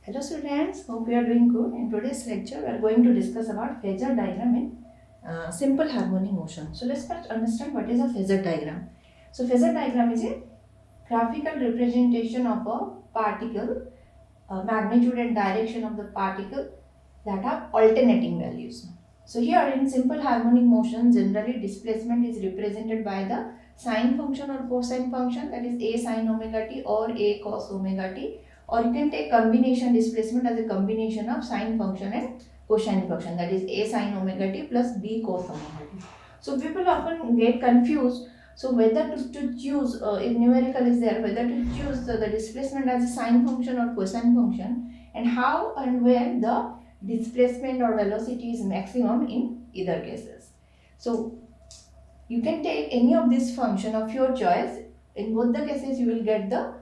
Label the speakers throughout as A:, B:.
A: Hello students, hope you are doing good. In today's lecture, we are going to discuss about phasor diagram in simple harmonic motion. So let's first understand what is a phasor diagram. So phasor diagram is a graphical representation of a particle, magnitude and direction of the particle that have alternating values. So here in simple harmonic motion, generally displacement is represented by the sine function or cosine function, that is a sine omega t or a cos omega t, or you can take combination displacement as a combination of sine function and cosine function, that is a sine omega t plus b cos omega t. So people often get confused. So whether to choose, if numerical is there, whether to choose the displacement as a sine function or cosine function, and how and where the displacement or velocity is maximum in either cases. So you can take any of this function of your choice. In both the cases you will get the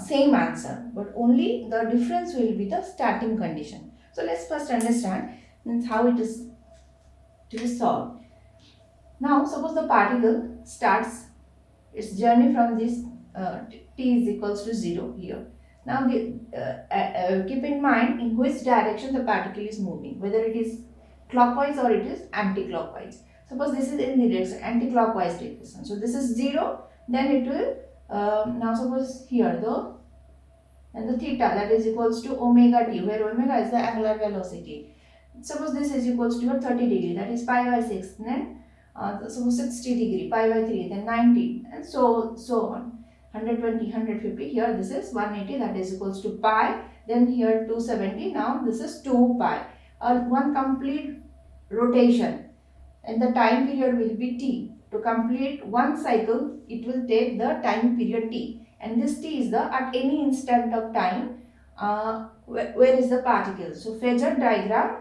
A: same answer, but only the difference will be the starting condition. So let's first understand how it is to be solved. Now suppose the particle starts its journey from this t is equals to 0 here. Now keep in mind in which direction the particle is moving, whether it is clockwise or it is anti-clockwise. Suppose this is in the direction anti-clockwise direction. So this is 0, then it will now suppose here the theta, that is equals to omega t, where omega is the angular velocity. Suppose this is equals to 30 degree, that is pi by 6, then suppose 60 degree, pi by 3, then 90, and so on. 120, 150, here this is 180, that is equals to pi, then here 270, now this is 2 pi. One complete rotation, and the time period will be t. To complete one cycle, it will take the time period t, and this t is the at any instant of time where is the particle. So phasor diagram,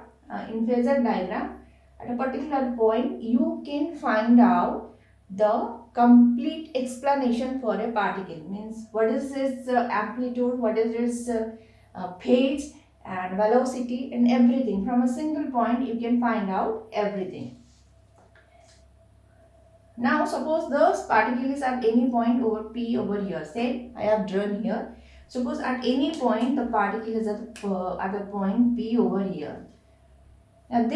A: in phasor diagram, at a particular point you can find out the complete explanation for a particle, means what is its amplitude, what is its phase and velocity and everything. From a single point you can find out everything. Now suppose the particle is at any point over P over here. Say I have drawn here. Suppose at any point the particle is at the point P over here. Now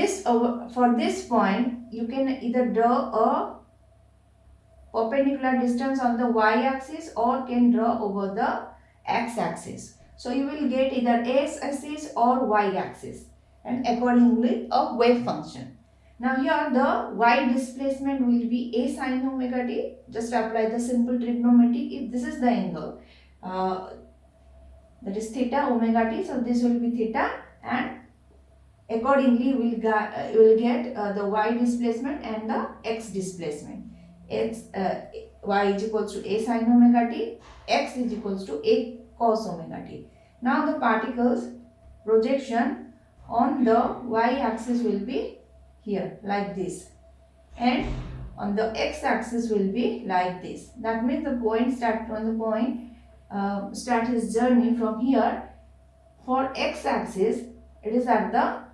A: for this point you can either draw a perpendicular distance on the y-axis or can draw over the x-axis. So you will get either x-axis or y-axis, and accordingly a wave function. Now here the y displacement will be a sine omega t. Just apply the simple trigonometry. If this is the angle, that is theta omega t, so this will be theta, and accordingly we will get the y displacement and the x displacement. Y is equals to a sine omega t, x is equals to a cos omega t. Now the particles projection on the y axis will be here like this, and on the x axis will be like this. That means the point start his journey from here. For x axis it is at the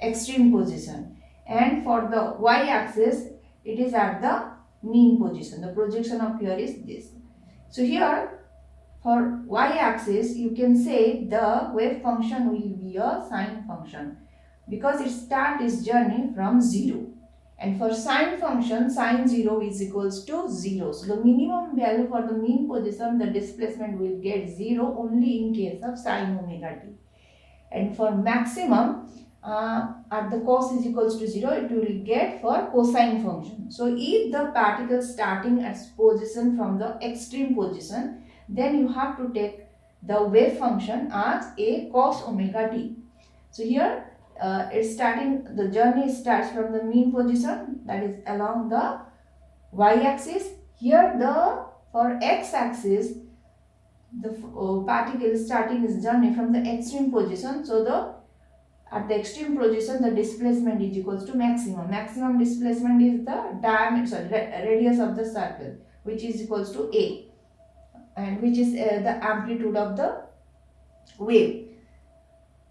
A: extreme position, and for the y axis it is at the mean position. The projection of here is this. So here for y axis you can say the wave function will be a sine function, because it starts its journey from 0, and for sine function sine 0 is equals to 0. So the minimum value for the mean position, the displacement will get 0 only in case of sine omega t, and for maximum at the cos is equals to 0 it will get for cosine function. So if the particle starting at position from the extreme position, then you have to take the wave function as a cos omega t. So here the journey starts from the mean position, that is along the y-axis. Here for x-axis the particle is starting its journey from the extreme position. So at the extreme position the displacement is equals to maximum. Maximum displacement is the radius of the circle, which is equals to a, and which is the amplitude of the wave.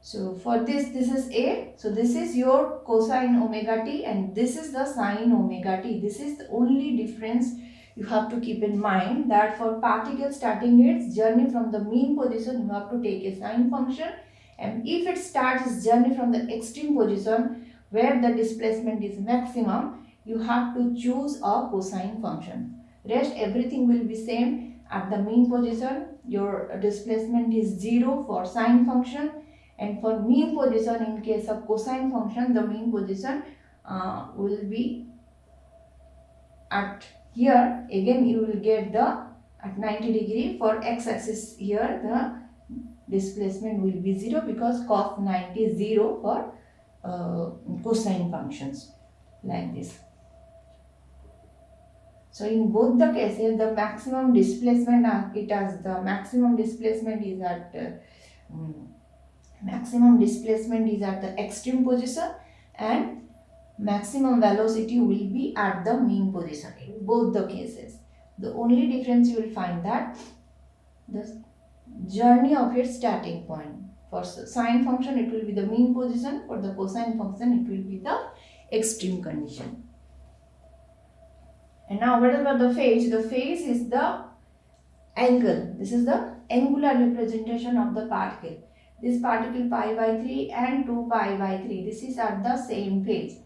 A: So for this is a, so this is your cosine omega t and this is the sine omega t. This is the only difference you have to keep in mind that for particle starting its journey from the mean position, you have to take a sine function, and if it starts its journey from the extreme position where the displacement is maximum, you have to choose a cosine function. Rest everything will be same. At the mean position, your displacement is 0 for sine function, and for mean position, in case of cosine function, the mean position will be at here. Again you will get the at 90 degree. For x-axis here the displacement will be 0 because cos 90 is 0 for cosine functions, like this. So in both the cases the maximum displacement maximum displacement is at the extreme position, and maximum velocity will be at the mean position in both the cases. The only difference you will find that the journey of its starting point. For sine function it will be the mean position, for the cosine function it will be the extreme condition. And now what about the phase? The phase is the angle. This is the angular representation of the particle. This particle pi by 3 and 2 pi by 3. This is at the same phase.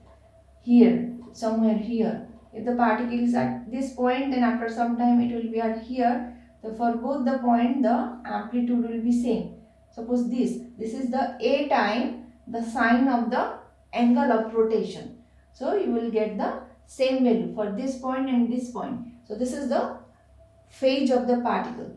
A: Here, somewhere here. If the particle is at this point, then after some time it will be at here. So for both the point, the amplitude will be same. Suppose this is the A time the sine of the angle of rotation. So you will get the same value for this point and this point. So this is the phase of the particle.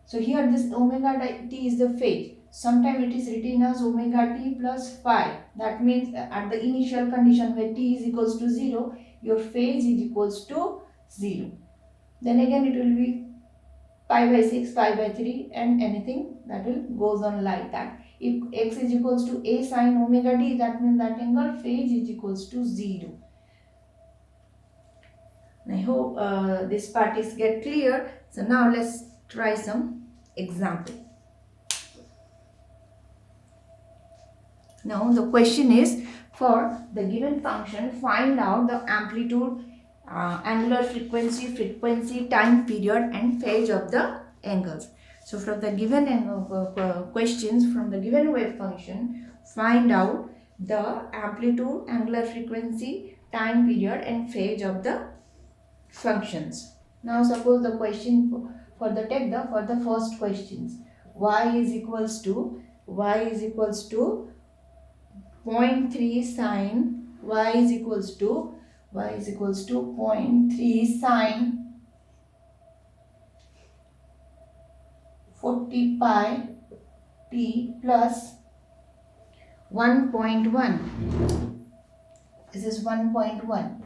A: So here this omega t is the phase. Sometimes it is written as omega t plus phi. That means at the initial condition where t is equals to 0, your phase is equals to 0. Then again it will be pi by 6, pi by 3 and anything that will goes on like that. If x is equals to a sine omega t, that means that angle phase is equals to 0. I hope this part is get clear. So now let's try some example. Now the question is, for the given function find out the amplitude, angular frequency, time period and phase of the angles. So from the given questions, from the given wave function, find out the amplitude, angular frequency, time period and phase of the functions. Now suppose the question for the first questions, y is equals to 0.3 sine, y is equals to 0.3 sine 40 pi t plus 1.1. This is 1.1.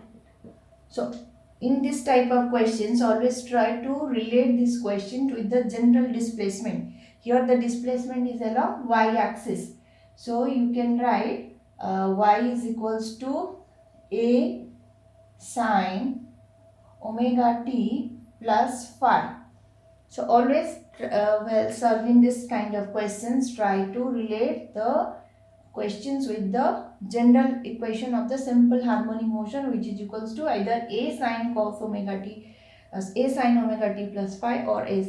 A: So in this type of questions, always try to relate this question with the general displacement. Here the displacement is along y-axis. So you can write y is equals to a sine omega t plus phi. So always while solving this kind of questions, try to relate the questions with the general equation of the simple harmonic motion, which is equals to either a sine cos omega t as a sine omega t plus phi or a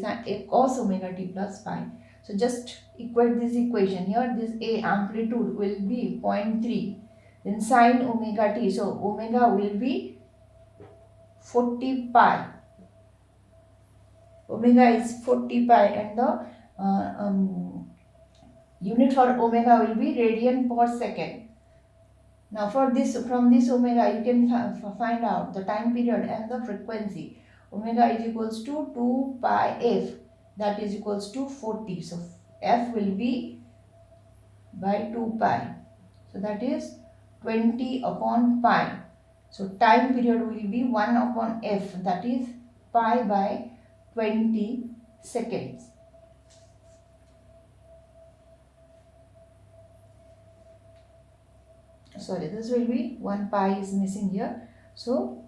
A: cos omega t plus phi. So just equate this equation. Here this a amplitude will be 0.3, then sine omega t, so omega will be 40 pi. Omega is 40 pi and the unit for omega will be radian per second. Now from this omega you can find out the time period and the frequency. Omega is equals to 2 pi f, that is equals to 40. So f will be by 2 pi. So that is 20 upon pi. So time period will be 1 upon f, that is pi by 20 seconds. Sorry, this will be 1 pi is missing here. So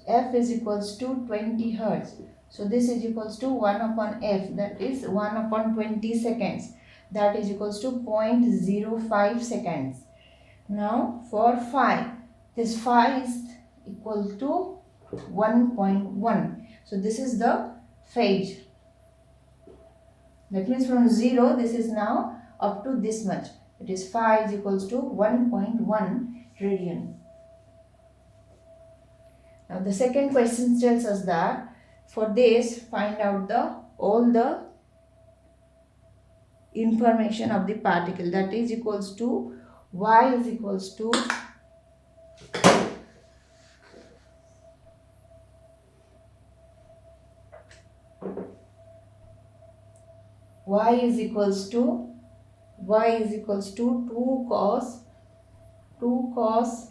A: f is equals to 20 hertz. So this is equals to 1 upon f, that is 1 upon 20 seconds, that is equals to 0.05 seconds. Now for phi, this phi is equal to 1.1. So this is the phase. That means from 0, this is now up to this much. It is phi is equals to 1.1 radian. Now the second question tells us that for this, find out all the information of the particle. That is equals to y is equals to y is equals to 2 cos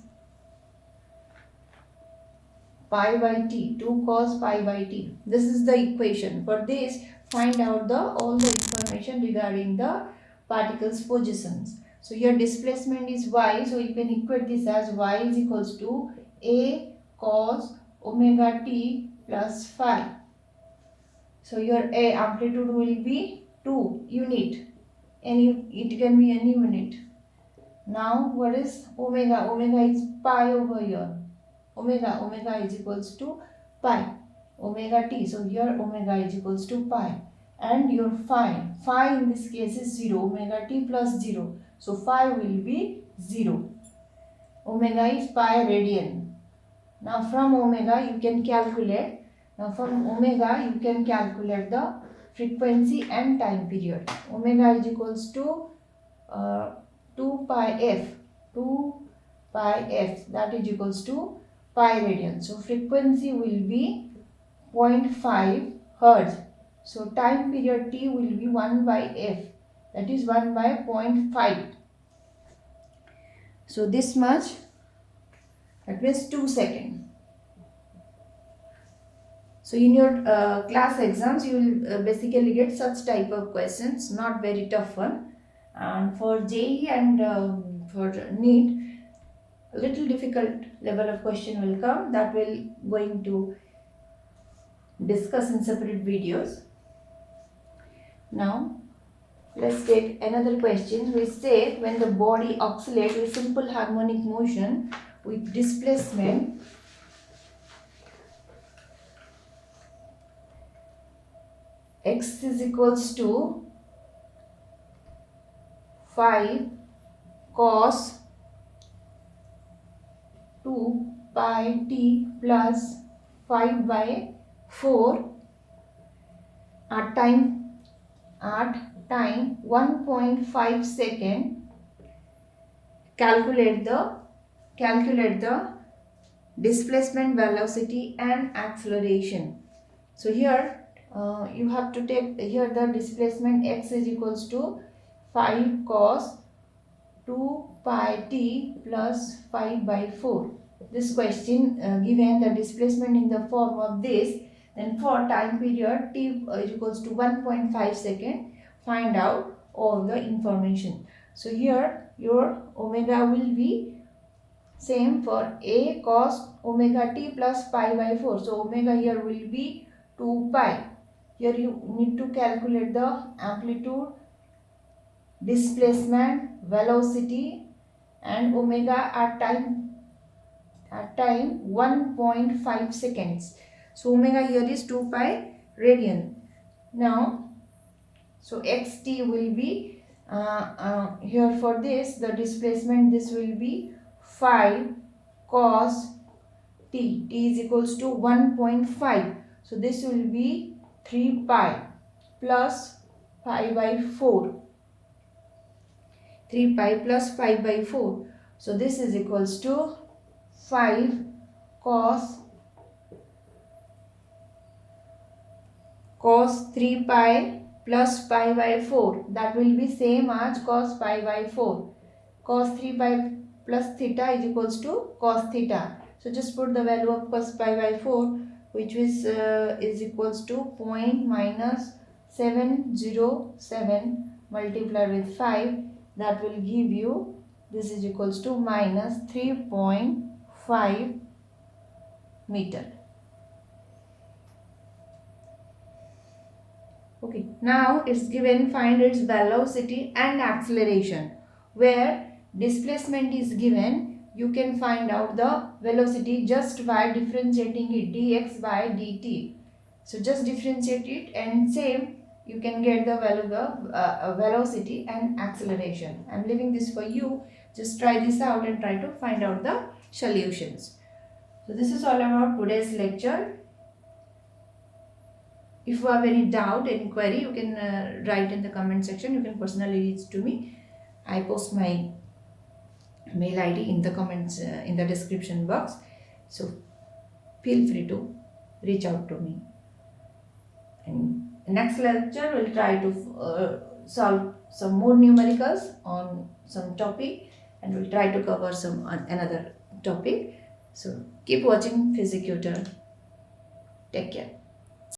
A: pi by t, 2 cos pi by t. This is the equation. For this, find out all the information regarding the particles positions. So your displacement is y, so you can equate this as y is equals to a cos omega t plus phi. So your a amplitude will be 2 unit. It can be any unit. Now what is omega? Omega is pi over here. Omega is equals to pi. Omega t. So here omega is equals to pi. And your phi in this case is 0. Omega t plus 0. So phi will be 0. Omega is pi radian. Now from omega you can calculate. The frequency and time period. Omega is equals to 2 pi f. That is equals to pi radian. So frequency will be 0.5 hertz. So time period t will be 1 by f. That is 1 by 0.5. So this much, that means 2 seconds. So in your class exams, you will basically get such type of questions, not very tough one. And for JEE and for NEET, a little difficult level of question will come, that will going to discuss in separate videos. Now let's take another question. We say when the body oscillates with simple harmonic motion with displacement x is equals to 5 cos 2 pi t plus 5 by 4 at time 1.5 second. Calculate the displacement, velocity and acceleration. So here you have to take here the displacement x is equals to 5 cos 2 pi t plus 5 by 4. This question given the displacement in the form of this, then for time period t is equals to 1.5 second, find out all the information. So here your omega will be same for a cos omega t plus pi by 4. So omega here will be 2 pi. Here you need to calculate the amplitude, displacement, velocity and omega at time 1.5 seconds. So omega here is 2 pi radian. Now so xt will be here for this the displacement, this will be 5 cos t is equals to 1.5. So this will be 3 pi plus pi by 4. 3 pi plus pi by 4. So this is equals to 5 cos 3 pi plus pi by 4. That will be same as cos pi by 4. Cos 3 pi plus theta is equals to cos theta. So just put the value of cos pi by 4, which is equals to 0.707 multiplied with 5. That will give you, this is equals to minus 3.5 meter. Okay, now it's given find its velocity and acceleration. Where displacement is given, you can find out the velocity just by differentiating it dx by dt. So just differentiate it and same you can get the value of velocity and acceleration. I'm leaving this for you. Just try this out and try to find out the solutions. So this is all about today's lecture. If you have any doubt, any query, you can write in the comment section. You can personally reach to me. I post my mail ID in the comments in the description box. So feel free to reach out to me. And next lecture we'll try to solve some more numericals on some topic, and we'll try to cover some another topic. So keep watching Physicutor. Take care.